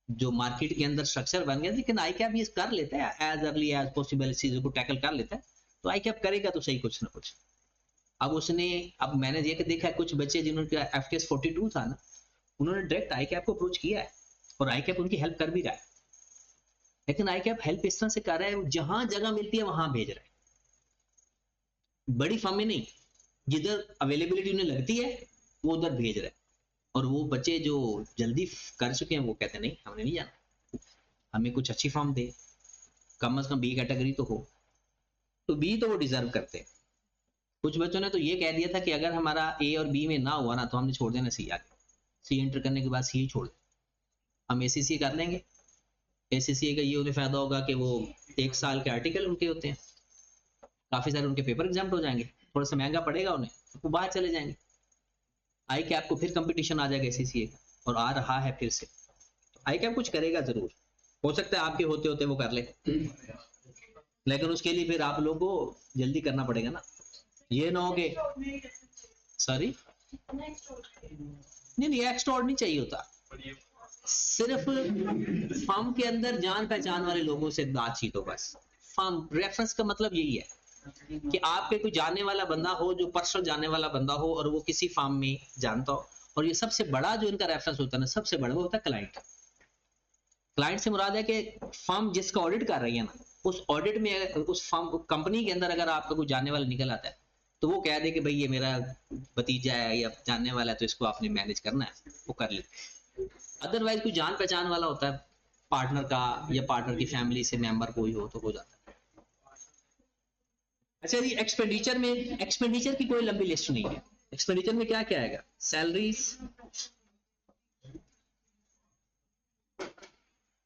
जो मार्केट के अंदर स्ट्रक्चर बन गया, लेकिन आई कैप ये कर लेता है एज अर्ली एज पॉसिबल, इस चीजों को टैकल कर लेता है, तो आई कैप करेगा तो सही कुछ ना कुछ। अब मैंने ये देखा है कुछ बच्चे जिन्होंने एफटीएस 42 था ना, उन्होंने डायरेक्ट आई कैप को अप्रोच किया है, और आई कैप उनकी हेल्प कर भी रहा है, लेकिन आई कैप हेल्प इस तरह से कर रहा है, जहां जगह मिलती है वहां भेज रहा है, बड़ी फर्म में नहीं, जिधर अवेलेबिलिटी उन्हें लगती है वो उधर भेज रहा है। और वो बच्चे जो जल्दी कर चुके हैं वो कहते हैं नहीं हमने नहीं जाना, हमें कुछ अच्छी फॉर्म दे, कम से कम बी कैटेगरी तो हो, तो बी तो वो डिजर्व करते हैं। कुछ बच्चों ने तो ये कह दिया था कि अगर हमारा ए और बी में ना हुआ ना तो हमने छोड़ देना सी, आगे सी एंटर करने के बाद सी छोड़ दे, हम एसीसी कर लेंगे। एसीसी का ये उन्हें फायदा होगा कि वो 1 साल के आर्टिकल उनके होते हैं, काफी सारे उनके पेपर एग्जाम हो जाएंगे, थोड़ा सा महंगा पड़ेगा उन्हें, वो बाहर चले जाएंगे। आई कैप को फिर कंपटीशन आ जाएगा एसीसीए का, और आ रहा है फिर से, तो आई कैप कुछ करेगा जरूर, हो सकता है आपके होते होते वो कर ले, लेकिन उसके लिए फिर आप लोगों को जल्दी करना पड़ेगा ना, ये ना हो कि सॉरी नहीं एक्स्ट्रा नहीं चाहिए होता, सिर्फ फर्म के अंदर जान पहचान वाले लोगों से बातचीत हो बस। फर्म रेफरेंस का मतलब यही है कि आपके कोई जानने वाला बंदा हो, जो पर्सनल जानने वाला बंदा हो, और वो किसी फर्म में जानता हो। और ये सबसे बड़ा जो इनका रेफरेंस होता है ना, सबसे बड़ा वो होता है क्लाइंट। क्लाइंट से मुराद है कि फर्म जिसका ऑडिट कर रही है ना, उस ऑडिट में उस फर्म कंपनी के अंदर अगर आपका कोई जानने वाला निकल आता है, तो वो कह दे कि भाई ये मेरा भतीजा है या जानने वाला है, तो इसको आपने मैनेज करना है, वो कर लेते। अदरवाइज कोई जान पहचान वाला होता है पार्टनर का, या पार्टनर की फैमिली से मेंबर कोई हो तो हो जाता है। अच्छा जी, एक्सपेंडिचर की कोई लंबी लिस्ट नहीं है। एक्सपेंडिचर में क्या क्या आएगा? सैलरीज,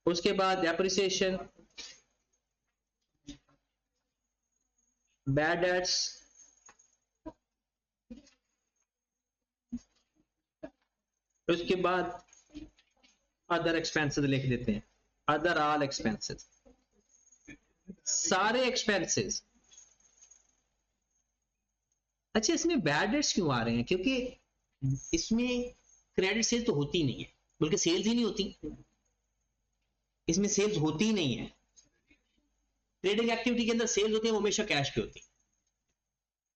उसके बाद डेप्रिसिएशन, बैड डेट्स, उसके बाद अदर एक्सपेंसेस लिख देते हैं, अदर ऑल एक्सपेंसेस, सारे एक्सपेंसेस। अच्छा, इसमें बैड डेट्स क्यों आ रहे हैं? क्योंकि इसमें क्रेडिट सेल्स तो होती नहीं है, बल्कि सेल्स ही नहीं होती, इसमें सेल्स होती ही नहीं है। ट्रेडिंग एक्टिविटी के अंदर सेल्स होती है, वो हमेशा कैश पे होती है,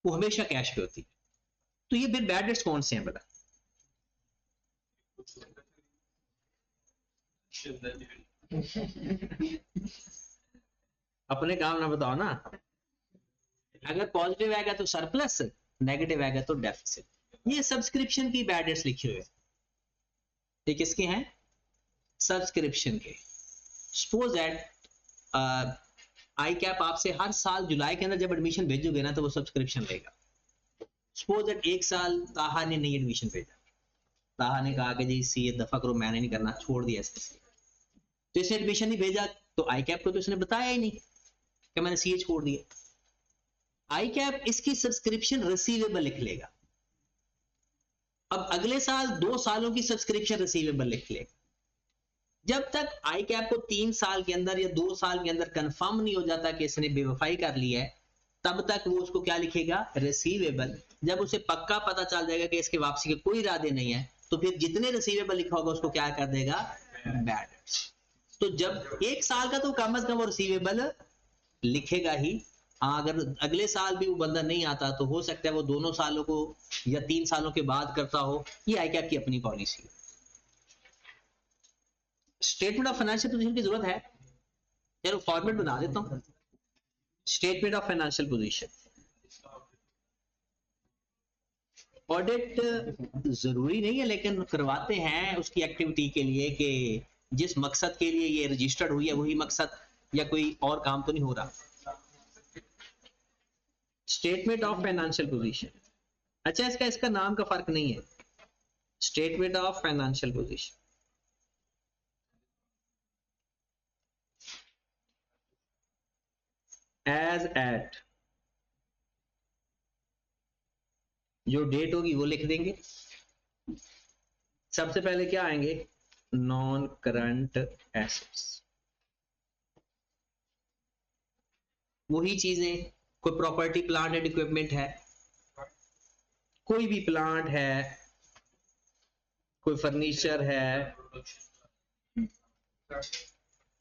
वो हमेशा कैश पे होती है। तो ये फिर बैड डेट्स कौन से हैं बता? अपने काम ना बताओ ना। अगर पॉजिटिव आएगा तो सरप्लस, नेगेटिव आएगा तो डेफिसिट। ये सब्सक्रिप्शन की बैड डेट्स लिखे हुए, ये किसके हैं? सब्सक्रिप्शन के। सपोज दैट आई कैप आपसे हर साल जुलाई के अंदर जब एडमिशन भेजोगे ना, तो वो सब्सक्रिप्शन लेगा। सपोज दैट एक साल ताहा ने नहीं एडमिशन भेजा, ताहा ने कहा कि जी सी दफा करो, मैंने नहीं करना, छोड़ दिया इसने, तो इसने एडमिशन नहीं भेजा, तो आई कैप को तो इसने बताया ही नहीं कि मैंने सीए छोड़ दिया। आई कैप इसकी सब्सक्रिप्शन रिसीवेबल लिख लेगा। अब अगले साल 2 सालों की सब्सक्रिप्शन रिसीवेबल लिख लेगा। जब तक आई कैप को 3 साल के अंदर या 2 साल के अंदर कंफर्म नहीं हो जाता कि इसने बेवफाई कर ली है, तब तक वो उसको क्या लिखेगा? रिसीवेबल। जब उसे पक्का पता चल जाएगा कि इसके वापसी के कोई इरादे नहीं है, तो फिर जितने रिसीवेबल लिखा होगा उसको क्या कर देगा? Bad debts. तो जब 1 साल का तो कम से कम वो रिसीवेबल लिखेगा ही। अगर अगले साल भी वो बंदा नहीं आता, तो हो सकता है वो 2 सालों को या 3 सालों के बाद करता हो। ये आई कैप की अपनी पॉलिसी है। स्टेटमेंट ऑफ फाइनेंशियल पोजीशन की जरूरत है, चलो फॉर्मेट बना देता हूं। Statement of financial position. Audit जरूरी नहीं है लेकिन करवाते हैं उसकी एक्टिविटी के लिए कि जिस मकसद के लिए ये रजिस्टर्ड हुई है वही मकसद, या कोई और काम तो नहीं हो रहा। Statement of financial position. अच्छा, इसका नाम का फर्क नहीं है। Statement of financial position as at, जो डेट होगी वो लिख देंगे। सबसे पहले क्या आएंगे, नॉन करंट एसेट्स, वही चीजें, कोई प्रॉपर्टी प्लांट एंड इक्विपमेंट है, कोई भी प्लांट है, कोई फर्नीचर है,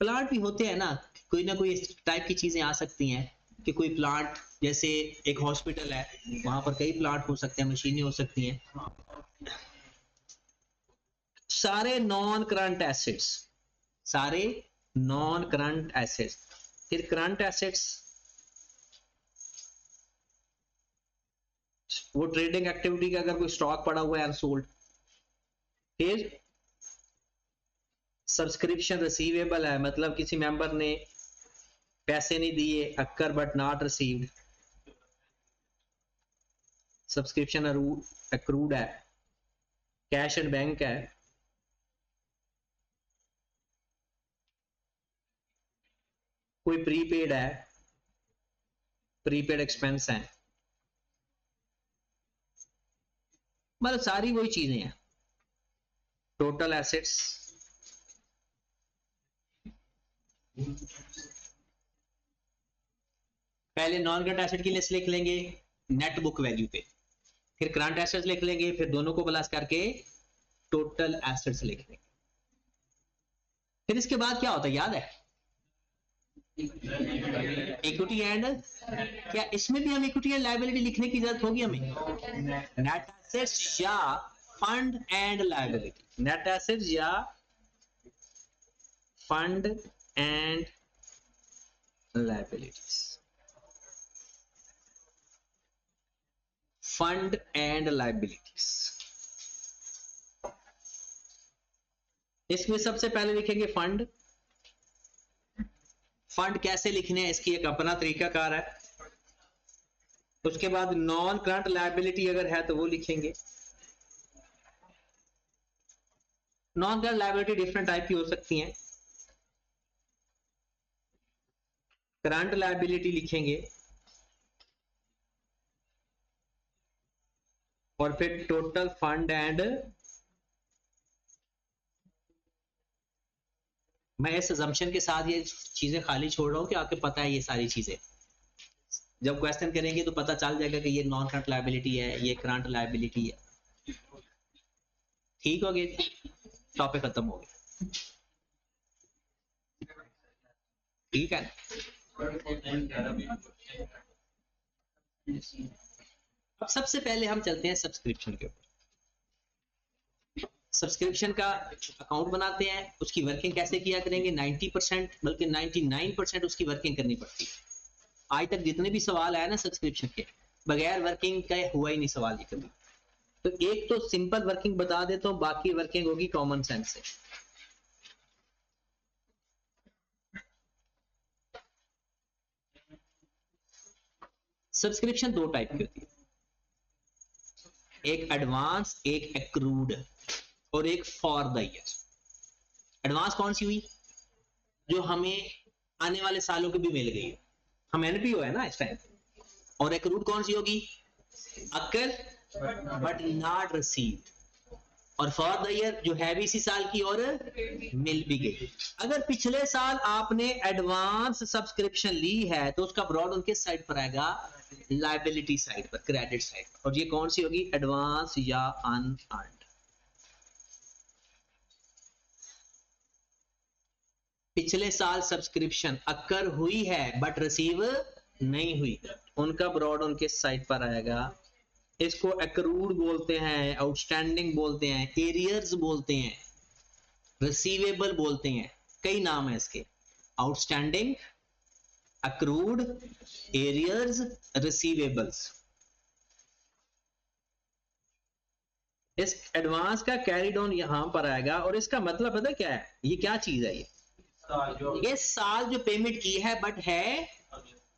प्लांट भी होते हैं ना, कोई ना कोई इस टाइप की चीजें आ सकती हैं कि कोई प्लांट, जैसे एक हॉस्पिटल है वहां पर कई प्लांट हो सकते हैं, मशीनें हो सकती हैं। सारे नॉन करंट एसेट्स, सारे नॉन करंट एसेट्स। फिर करंट एसेट्स वो ट्रेडिंग एक्टिविटी का अगर कोई स्टॉक पड़ा हुआ है अनसोल्ड। फिर सब्सक्रिप्शन रिसीवेबल है, मतलब किसी मेंबर ने पैसे नहीं दिए, occur but not received, subscription accrued है। कैश एंड बैंक है। कोई प्रीपेड है, प्रीपेड एक्सपेंस है, मतलब सारी वही चीजें हैं। टोटल एसेट्स, पहले नॉन करंट एसेट की लिस्ट लिख लेंगे नेट बुक वैल्यू पे, फिर करंट एसेट्स लिख लेंगे, फिर दोनों को प्लस करके टोटल एसेट्स लिख लेंगे। फिर इसके बाद क्या होता है याद है, इक्विटी एंड, क्या इसमें भी हम इक्विटी एंड लायबिलिटी लिखने की जरूरत होगी हमें? नेट एसेट्स या fund and liability, net assets या fund and liabilities, fund and liabilities. इसमें सबसे पहले लिखेंगे फंड। फंड कैसे लिखने हैं इसकी एक अपना तरीकाकार है। उसके बाद नॉन करंट लायबिलिटी अगर है तो वो लिखेंगे। Non current liability different type की हो सकती हैं। करंट लायबिलिटी लिखेंगे और फिर टोटल फंड एंड, मैं इस अजम्पशन के साथ ये चीजें खाली छोड़ रहा हूं कि आपको पता है ये सारी चीजें, जब क्वेश्चन करेंगे तो पता चल जाएगा कि ये नॉन करंट लायबिलिटी है, ये करंट लायबिलिटी है। ठीक हो गया, टॉपिक खत्म हो गया। ठीक है, अब सबसे पहले हम चलते हैं सब्सक्रिप्शन के ऊपर। सब्सक्रिप्शन का अकाउंट बनाते हैं, उसकी वर्किंग कैसे किया करेंगे। 90% बल्कि 99% उसकी वर्किंग करनी पड़ती है। आज तक जितने भी सवाल आए ना सब्सक्रिप्शन के, बगैर वर्किंग का हुआ ही नहीं सवाल ये कभी। तो एक तो सिंपल वर्किंग बता देता हूं, बाकी वर्किंग होगी कॉमन सेंस से। सब्सक्रिप्शन दो टाइप की होती है, एक एडवांस, एक एक्रूड, और एक फॉर द ईयर। एडवांस कौन सी हुई, जो हमें आने वाले सालों की भी मिल गई है, हम एनपीओ है ना इस टाइम। और एक्रूड कौन सी होगी, अक्कर बट नॉट रिसीव्ड। और फॉर द ईयर जो है भी इसी साल की और मिल भी गई। अगर पिछले साल आपने एडवांस सब्सक्रिप्शन ली है तो उसका ब्रॉड उनके साइड पर आएगा, लायबिलिटी साइड पर, क्रेडिट साइड पर। और ये कौन सी होगी, एडवांस या अनअर्न्ड। पिछले साल सब्सक्रिप्शन अक्कर हुई है बट रिसीव नहीं हुई, उनका ब्रॉड उनके साइड पर आएगा। इसको एक्रूड बोलते हैं, आउटस्टैंडिंग बोलते हैं, एरियर्स बोलते हैं, रिसीवेबल बोलते हैं, कई नाम है इसके। Outstanding, accrued, arrears, receivables. इस एडवांस का कैरिड ऑन यहां पर आएगा और इसका मतलब पता क्या है, ये क्या चीज है, ये साल जो पेमेंट की है बट है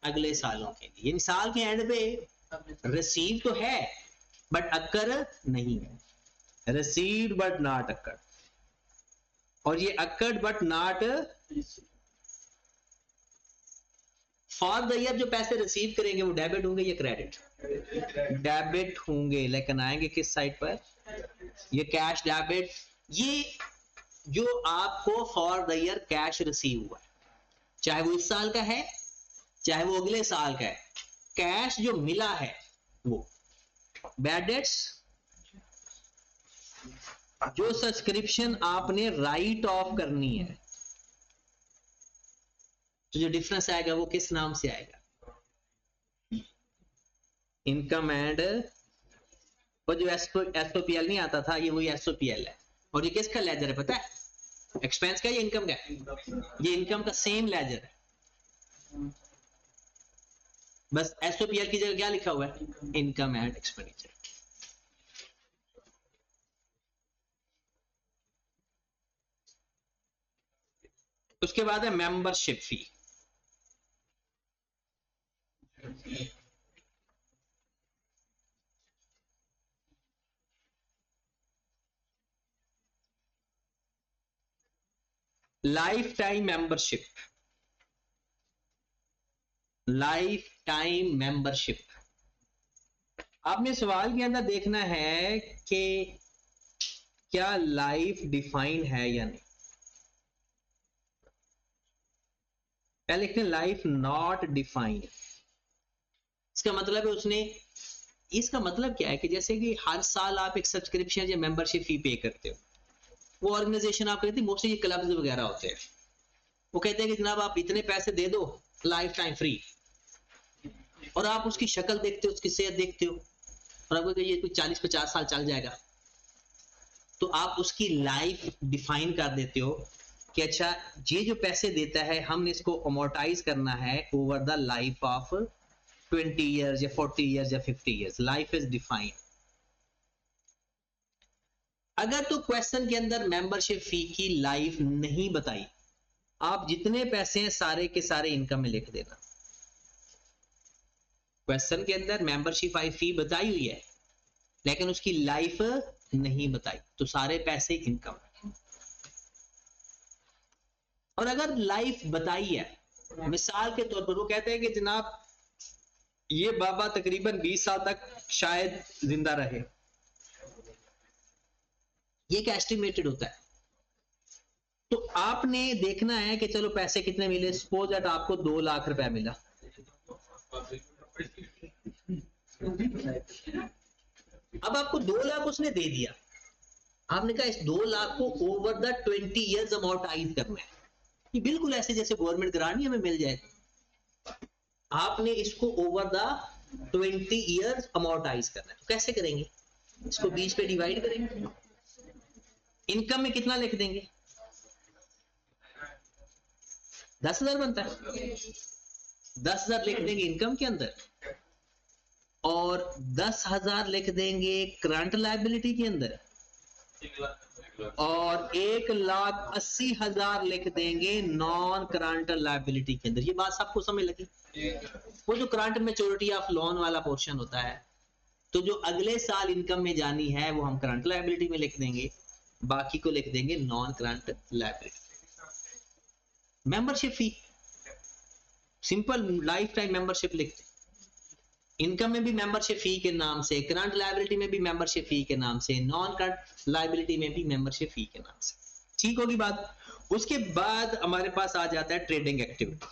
अगले सालों के लिए, इन साल के एंड पे रिसीव तो है बट अक्कर नहीं है, रिसीव्ड बट नॉट अक्कर। और ये accrued but not for the year जो पैसे रिसीव करेंगे वो डेबिट होंगे या क्रेडिट, डेबिट होंगे। लेकिन आएंगे किस साइड पर, ये कैश डेबिट, ये जो आपको for the year cash receive हुआ है, चाहे वो इस साल का है चाहे वो अगले साल का है, कैश जो मिला है वो। बैड डेट्स, जो सब्सक्रिप्शन आपने राइट ऑफ करनी है, तो जो डिफरेंस आएगा वो किस नाम से आएगा, इनकम एंड, वो जो एसओपीएल नहीं आता था, ये वही एसओपीएल है। और ये किसका लेजर है पता है, एक्सपेंस का या इनकम का, ये इनकम का सेम लेजर है, बस एसओपीएल की जगह क्या लिखा हुआ है, इनकम एंड एक्सपेंडिचर। उसके बाद है membership fee. Life time membership, life time membership. आपने सवाल के अंदर देखना है कि क्या लाइफ डिफाइन है या नहीं। पहले लिखते हैं लाइफ नॉट डिफाइंड। इसका मतलब है उसने, इसका मतलब क्या है कि जैसे कि हर साल आप एक सब्सक्रिप्शन या मेंबरशिप फी पे करते हो, वो ऑर्गेनाइजेशन आप कहते हैं, मोस्टली ये क्लब्स वगैरह होते हैं, वो कहते हैं कि जनाब आप इतने पैसे दे दो लाइफ टाइम फ्री, और आप उसकी शक्ल देखते हो, उसकी सेहत देखते हो, और आपको ये कोई 40-50 साल चल जाएगा, तो आप उसकी लाइफ डिफाइन कर देते हो कि अच्छा ये जो पैसे देता है हमने इसको अमोर्टाइज करना है over the life of 20 years या 40 years या 50 years, लाइफ इज डिफाइंड। अगर तो क्वेश्चन के अंदर मेंबरशिप फी की लाइफ नहीं बताई, आप जितने पैसे हैं सारे के सारे इनकम में लिख देना। क्वेश्चन के अंदर मेंबरशिप फी बताई हुई है लेकिन उसकी लाइफ नहीं बताई, तो सारे पैसे इनकम। और अगर लाइफ बताई है, मिसाल के तौर पर वो कहते हैं कि जनाब ये बाबा तकरीबन 20 साल तक शायद जिंदा रहे, ये एक एस्टिमेटेड होता है, तो आपने देखना है कि चलो पैसे कितने मिले, सपोज दैट आपको 2 लाख रुपए मिला, अब आपको 2 लाख उसने दे दिया, आपने कहा इस 2 लाख को ओवर द 20 ईयर्स अमोर्टाइज करना है, ये बिल्कुल ऐसे जैसे गवर्नमेंट ग्रांट नहीं हमें मिल जाए, आपने इसको ओवर द 20 ईयर्स अमोर्टाइज करना है। तो कैसे करेंगे, इसको 20 पे डिवाइड करेंगे, इनकम में कितना लिख देंगे, 10,000 बनता है, 10,000 लिख देंगे इनकम के अंदर, और 10,000 लिख देंगे करंट लायबिलिटी के अंदर, और 1,80,000 लिख देंगे नॉन करंट लायबिलिटी के अंदर। ये बात सबको समझ लगी, वो जो करंट मैच्योरिटी ऑफ लोन वाला पोर्शन होता है, तो जो अगले साल इनकम में जानी है वो हम करंट लायबिलिटी में लिख देंगे, बाकी को लिख देंगे non current liability. Membership fee simple life time membership लिखते, इनकम में भी मेंबरशिप फी के नाम से, करंट लायबिलिटी में भी मेंबरशिप फी के नाम से, नॉन करंट लायबिलिटी में भी मेंबरशिप फी के नाम से। ठीक होगी बात। उसके बाद हमारे पास आ जाता है ट्रेडिंग एक्टिविटी।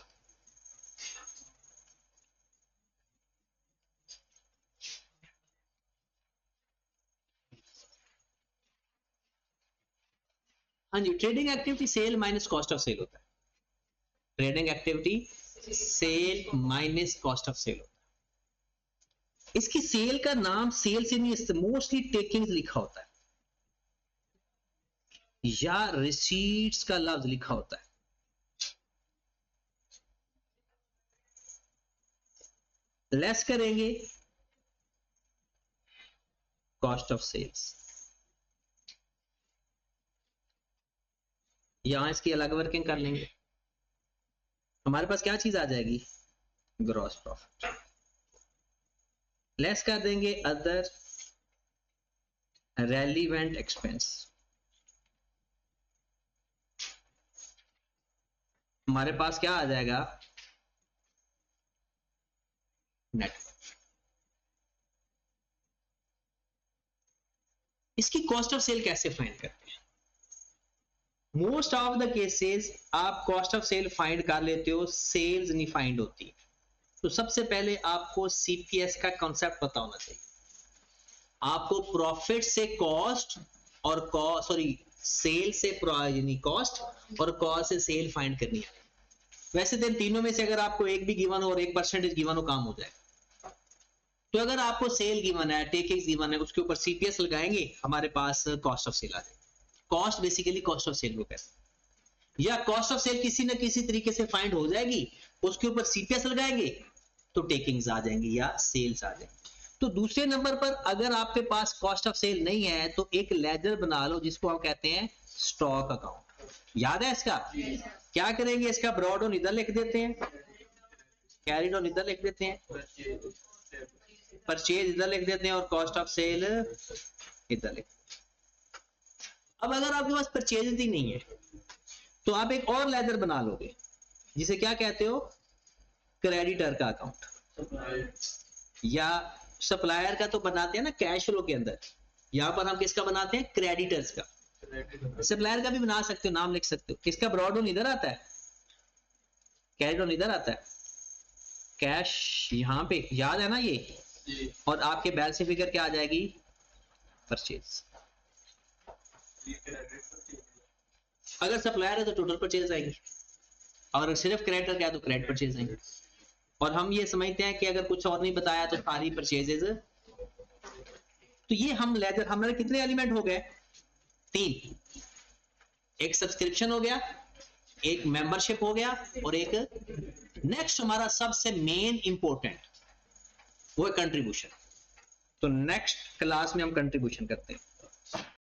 हाँ जी, trading activity sale minus cost of sale होता है, trading activity sale minus cost of sale होता है। इसकी सेल का नाम सेल से नहीं, मोस्टली टेकिंग्स लिखा होता है या रिसीट्स का लफ्ज लिखा होता है। लेस करेंगे कॉस्ट ऑफ सेल्स। यहां इसकी अलग वर्किंग कर लेंगे, हमारे पास क्या चीज आ जाएगी, ग्रॉस प्रॉफिट। लेस कर देंगे अदर रेलिवेंट एक्सपेंस, हमारे पास क्या आ जाएगा, नेट। इसकी कॉस्ट ऑफ सेल कैसे फाइंड करते हैं, मोस्ट ऑफ द केसेस आप कॉस्ट ऑफ सेल फाइंड कर लेते हो, सेल्स नहीं फाइंड होती। तो सबसे पहले आपको सीपीएस का कॉन्सेप्ट पता होना चाहिए, आपको प्रॉफिट से कॉस्ट और सॉरी सेल से कॉस्ट और कॉस्ट से सेल फाइंड करनी है। वैसे तो तीनों में से अगर आपको एक भी गिवन हो और एक परसेंटेज गिवन हो, काम हो जाए। तो अगर आपको सेल गिवन है, टेकिंग्स गिवन है, उसके ऊपर सीपीएस लगाएंगे, हमारे पास कॉस्ट ऑफ सेल आ जाएगी। Cost basically cost of sale को कहते हैं, या कॉस्ट ऑफ सेल किसी ना किसी तरीके से फाइंड हो जाएगी, उसके ऊपर सीपीएस लगाएंगे तो टेकिंग्स आ जाएंगी या सेल्स आ जाएंगी। तो दूसरे नंबर पर अगर आपके पास कॉस्ट ऑफ सेल नहीं है तो एक लेजर बना लो जिसको हम कहते हैं स्टॉक अकाउंट। याद है इसका? क्या करेंगे, इसका ब्रॉड ऑन इधर लिख देते हैं, कैरिड ऑन इधर लिख देते हैं, परचेज इधर लिख देते हैं और कॉस्ट ऑफ सेल इधर लिख। अब अगर आपके पास परचेज ही नहीं है तो आप एक और लेजर बना लोगे जिसे क्या कहते हो, क्रेडिटर का अकाउंट, या सप्लायर का तो बनाते हैं ना कैश फ्लो के अंदर, यहां पर हम किसका बनाते हैं, क्रेडिटर्स का। सप्लायर का भी बना सकते हो, नाम लिख सकते हो। किसका ब्रॉड ऑन इधर आता है, कैरिड ऑन इधर आता है, कैश यहां पे, याद है ना ये, और आपके बैलेंस शीट फिगर क्या आ जाएगी, परचेज। अगर सप्लायर है तो टोटल परचेज आएगी, और सिर्फ क्रेडिटर क्या है तो क्रेडिट परचेज आएंगे। और हम ये समझते हैं कि अगर कुछ और नहीं बताया तो सारी परचेजेज। तो ये हम लेजर, हमारे कितने एलिमेंट हो गए, 3, एक सब्सक्रिप्शन हो गया, एक मेंबरशिप हो गया, और एक नेक्स्ट हमारा सबसे मेन इंपॉर्टेंट वो है कंट्रीब्यूशन। तो नेक्स्ट क्लास में हम कंट्रीब्यूशन करते हैं।